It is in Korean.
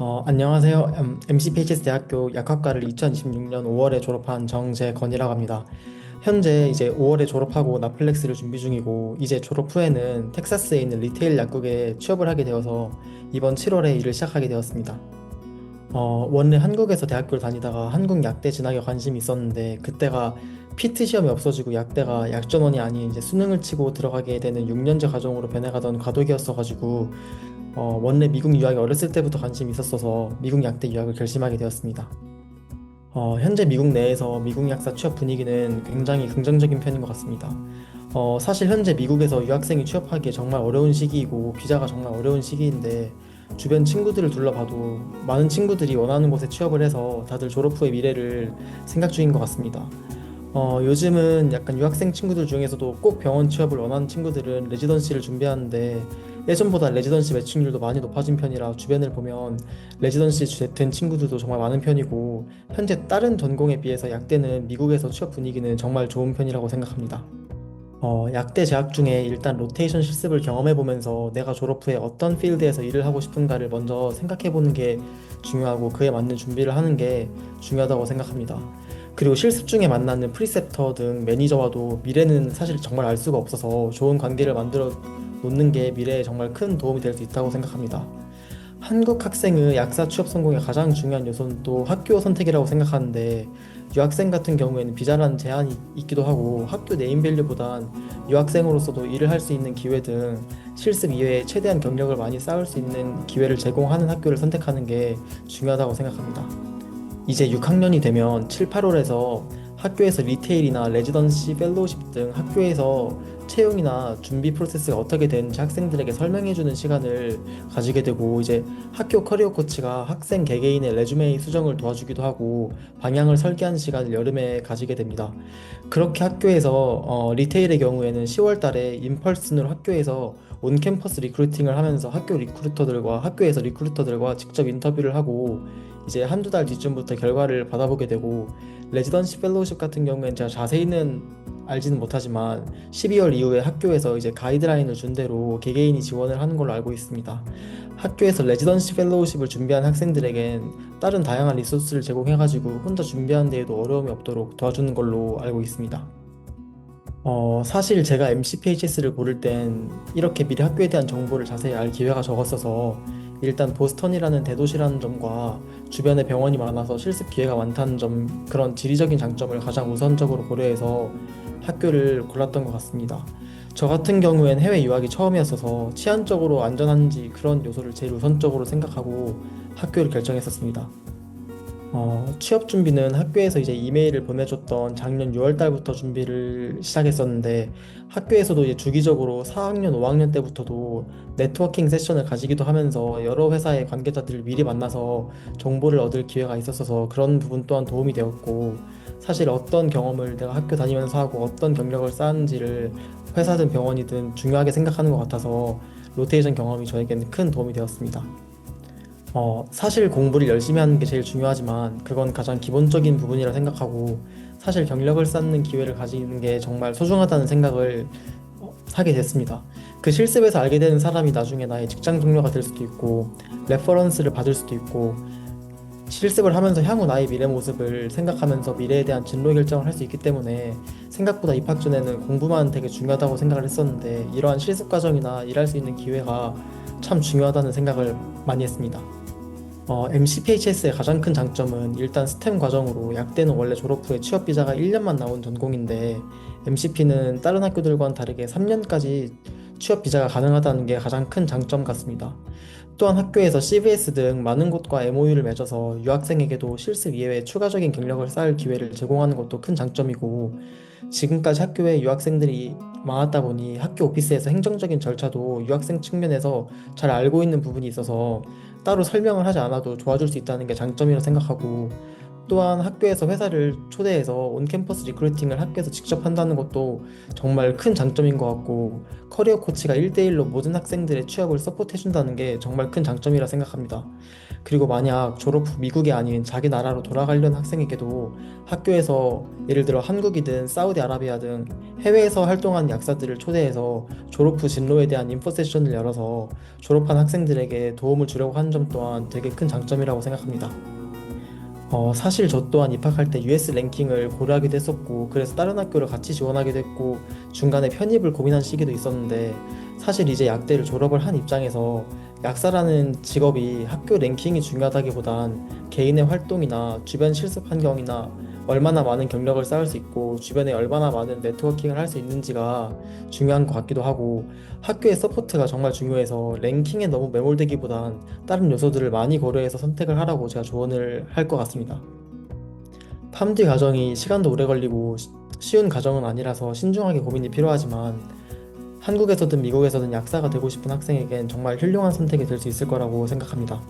안녕하세요. MCPHS 대학교 약학과를 2026년 5월에 졸업한 정재건이라고 합니다. 현재 이제 5월에 졸업하고 나플렉스를 준비 중이고, 이제 졸업 후에는 텍사스에 있는 리테일 약국에 취업을 하게 되어서 이번 7월에 일을 시작하게 되었습니다. 원래 한국에서 대학교를 다니다가 한국 약대 진학에 관심이 있었는데, 그때가 피트 시험이 없어지고 약대가 약전원이 아닌 이제 수능을 치고 들어가게 되는 6년제 과정으로 변해가던 과도기였어가지고, 원래 미국 유학에 어렸을 때부터 관심이 있었어서 미국 약대 유학을 결심하게 되었습니다. 현재 미국 내에서 미국 약사 취업 분위기는 굉장히 긍정적인 편인 것 같습니다. 사실 현재 미국에서 유학생이 취업하기에 정말 어려운 시기이고 비자가 정말 어려운 시기인데, 주변 친구들을 둘러봐도 많은 친구들이 원하는 곳에 취업을 해서 다들 졸업 후의 미래를 생각 중인 것 같습니다. 요즘은 약간 유학생 친구들 중에서도 꼭 병원 취업을 원하는 친구들은 레지던시를 준비하는데, 예전보다 레지던시 매칭률도 많이 높아진 편이라 주변을 보면 레지던시 된 친구들도 정말 많은 편이고, 현재 다른 전공에 비해서 약대는 미국에서 취업 분위기는 정말 좋은 편이라고 생각합니다. 약대 재학 중에 일단 로테이션 실습을 경험해 보면서 내가 졸업 후에 어떤 필드에서 일을 하고 싶은가를 먼저 생각해 보는 게 중요하고, 그에 맞는 준비를 하는 게 중요하다고 생각합니다. 그리고 실습 중에 만나는 프리셉터 등 매니저와도 미래는 사실 정말 알 수가 없어서 좋은 관계를 만들어 놓는 게 미래에 정말 큰 도움이 될 수 있다고 생각합니다. 한국 학생의 약사 취업 성공의 가장 중요한 요소는 또 학교 선택이라고 생각하는데, 유학생 같은 경우에는 비자라는 제한이 있기도 하고 학교 네임밸류보단 유학생으로서도 일을 할 수 있는 기회 등 실습 이외에 최대한 경력을 많이 쌓을 수 있는 기회를 제공하는 학교를 선택하는 게 중요하다고 생각합니다. 이제 6학년이 되면 7, 8월에서 학교에서 리테일이나 레지던시 펠로우십 등 학교에서 채용이나 준비 프로세스가 어떻게 되는지 학생들에게 설명해주는 시간을 가지게 되고, 이제 학교 커리어 코치가 학생 개개인의 레주메 수정을 도와주기도 하고 방향을 설계하는 시간을 여름에 가지게 됩니다. 그렇게 학교에서 리테일의 경우에는 10월 달에 인펄슨으로 학교에서 온 캠퍼스 리크루팅을 하면서 학교 리크루터들과 학교에서 리크루터들과 직접 인터뷰를 하고, 이제 한두 달 뒤쯤부터 결과를 받아보게 되고, 레지던시 펠로우십 같은 경우에는 제가 자세히는 알지는 못하지만 12월 이후에 학교에서 이제 가이드라인을 준 대로 개개인이 지원을 하는 걸로 알고 있습니다. 학교에서 레지던시 펠로우십을 준비한 학생들에겐 다른 다양한 리소스를 제공해가지고 혼자 준비하는 데에도 어려움이 없도록 도와주는 걸로 알고 있습니다. 사실 제가 MCPHS를 고를 땐 이렇게 미리 학교에 대한 정보를 자세히 알 기회가 적었어서, 일단 보스턴이라는 대도시라는 점과 주변에 병원이 많아서 실습 기회가 많다는 점, 그런 지리적인 장점을 가장 우선적으로 고려해서 학교를 골랐던 것 같습니다. 저 같은 경우엔 해외 유학이 처음이었어서 치안적으로 안전한지 그런 요소를 제일 우선적으로 생각하고 학교를 결정했었습니다. 취업 준비는 학교에서 이제 이메일을 보내줬던 작년 6월 달부터 준비를 시작했었는데, 학교에서도 이제 주기적으로 4학년, 5학년 때부터도 네트워킹 세션을 가지기도 하면서 여러 회사의 관계자들을 미리 만나서 정보를 얻을 기회가 있었어서 그런 부분 또한 도움이 되었고, 사실 어떤 경험을 내가 학교 다니면서 하고 어떤 경력을 쌓았는지를 회사든 병원이든 중요하게 생각하는 것 같아서 로테이션 경험이 저에게는 큰 도움이 되었습니다. 사실 공부를 열심히 하는 게 제일 중요하지만 그건 가장 기본적인 부분이라 생각하고, 사실 경력을 쌓는 기회를 가지는 게 정말 소중하다는 생각을 하게 됐습니다. 그 실습에서 알게 되는 사람이 나중에 나의 직장 동료가 될 수도 있고, 레퍼런스를 받을 수도 있고, 실습을 하면서 향후 나의 미래 모습을 생각하면서 미래에 대한 진로 결정을 할 수 있기 때문에, 생각보다 입학 전에는 공부만 되게 중요하다고 생각을 했었는데, 이러한 실습 과정이나 일할 수 있는 기회가 참 중요하다는 생각을 많이 했습니다. MCPHS의 가장 큰 장점은 일단 스템 과정으로 약대는 원래 졸업 후에 취업 비자가 1년만 나온 전공인데, MCP는 다른 학교들과는 다르게 3년까지 취업 비자가 가능하다는 게 가장 큰 장점 같습니다. 또한 학교에서 CVS 등 많은 곳과 MOU를 맺어서 유학생에게도 실습 이외에 추가적인 경력을 쌓을 기회를 제공하는 것도 큰 장점이고, 지금까지 학교에 유학생들이 많았다 보니 학교 오피스에서 행정적인 절차도 유학생 측면에서 잘 알고 있는 부분이 있어서 따로 설명을 하지 않아도 도와줄 수 있다는 게 장점이라 생각하고, 또한 학교에서 회사를 초대해서 온캠퍼스 리크루팅을 학교에서 직접 한다는 것도 정말 큰 장점인 것 같고, 커리어 코치가 1대1로 모든 학생들의 취업을 서포트해준다는 게 정말 큰 장점이라 생각합니다. 그리고 만약 졸업 후 미국이 아닌 자기 나라로 돌아가려는 학생에게도 학교에서 예를 들어 한국이든 사우디아라비아 등 해외에서 활동하는 약사들을 초대해서 졸업 후 진로에 대한 인포 세션을 열어서 졸업한 학생들에게 도움을 주려고 하는 점 또한 되게 큰 장점이라고 생각합니다. 사실 저 또한 입학할 때 US 랭킹을 고려하기도 했었고, 그래서 다른 학교를 같이 지원하기도 했고, 중간에 편입을 고민한 시기도 있었는데, 사실 이제 약대를 졸업을 한 입장에서 약사라는 직업이 학교 랭킹이 중요하다기보단 개인의 활동이나 주변 실습 환경이나 얼마나 많은 경력을 쌓을 수 있고, 주변에 얼마나 많은 네트워킹을 할 수 있는지가 중요한 것 같기도 하고, 학교의 서포트가 정말 중요해서 랭킹에 너무 매몰되기보단 다른 요소들을 많이 고려해서 선택을 하라고 제가 조언을 할 것 같습니다. 팜디 과정이 시간도 오래 걸리고 쉬운 과정은 아니라서 신중하게 고민이 필요하지만, 한국에서든 미국에서든 약사가 되고 싶은 학생에겐 정말 훌륭한 선택이 될 수 있을 거라고 생각합니다.